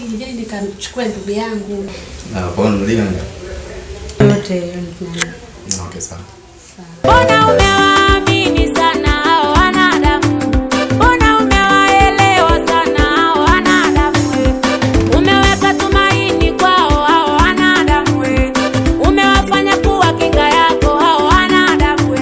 kijijini nikamchukua ndugu yangu. Kwa hiyo ndio yote. Okay, sawa. Mbona umewaamini sana hao wanadamu? Mbona umewaelewa sana hao wanadamu? Umeweka tumaini kwao hao wanadamu. Umewafanya kuwa kinga yako hao wanadamu.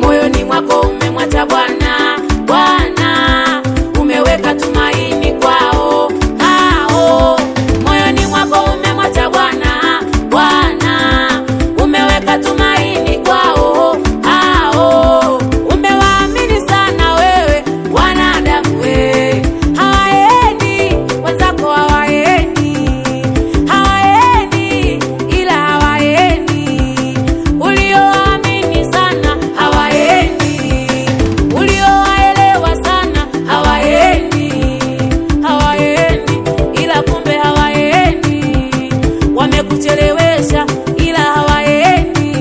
Moyoni mwako umemwacha Bwana, Bwana. Umeweka tumaini kwao hao. Moyoni mwako umemwacha Bwana, Bwana. Umeweka tumaini kwao hao. Umewaamini sana wewe wanadamu. Hawaendi wenzako, hawaendi, hawaendi ila hawaendi. Uliowaamini sana hawaendi, uliowaelewa sana hawaendi, hawaendi ila kumbe hawaendi. Wamekuchelewesha ila hawaendi,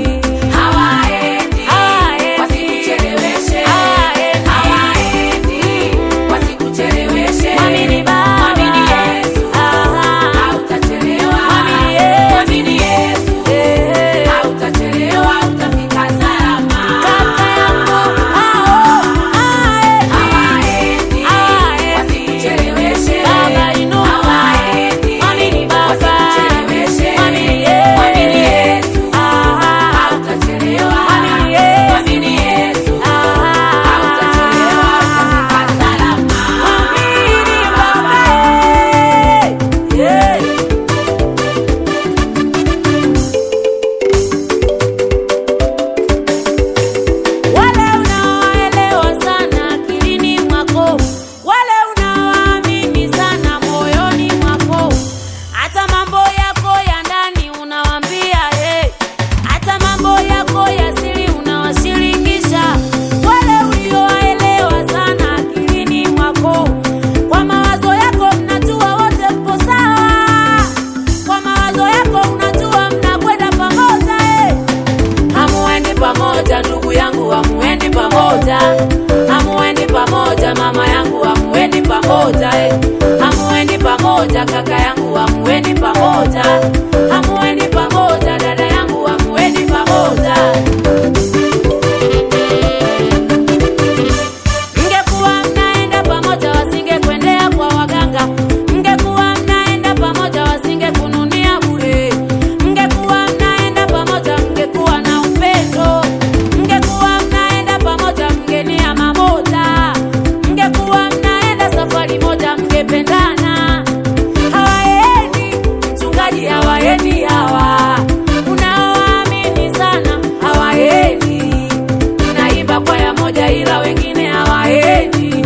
hawaendi, wasikucheleweshe, hawaendi, wasikucheleweshe. Mwamini Baba, mwamini Yesu, hautachelewa. Mwamini Yesu, hautachelewa, utafika salama. Kaka yangu, hawaendi, wasikucheleweshe. Baba inuka, mwamini Baba, wasikucheleweshe. Mwamini Yesu, hautachelewa. Mwamini Yesu, hautachelewa, utafika salama. Mwamini Baba, yeah. Wale unaoelewa sana akilini mwako, wale unaoamini sana moyoni mwako, hata mambo yako ya ndani unawaambia hata mambo yako ya siri unawashirikisha. Wale uliowaelewa sana akilini mwako, kwa mawazo yako mnajua wote mpo sawa, kwa mawazo yako unajua mnakwenda pamoja. Hamuendi pamoja ndugu yangu, hamuendi pamoja, hamuendi pamoja mama yangu, hamuendi pamoja, hamuendi pamoja kaka yangu, hamuendi pamoja, hamuendi pamoja dada yangu, hamuendi pamoja. Mngekuwa mnaenda pamoja wasingekwendea kwa waganga, mngekuwa mnaenda pamoja wasingekununia bure, mngekuwa mnaenda pamoja mngekuwa na upendo, mngekuwa mnaenda pamoja mngenia mamoja, mngekuwa mnaenda safari moja mngependana. Hawaendi mchungaji, hawaendi hawa unaoamini sana, hawaendi. Naimba kwaya moja ila wengine hawaendi.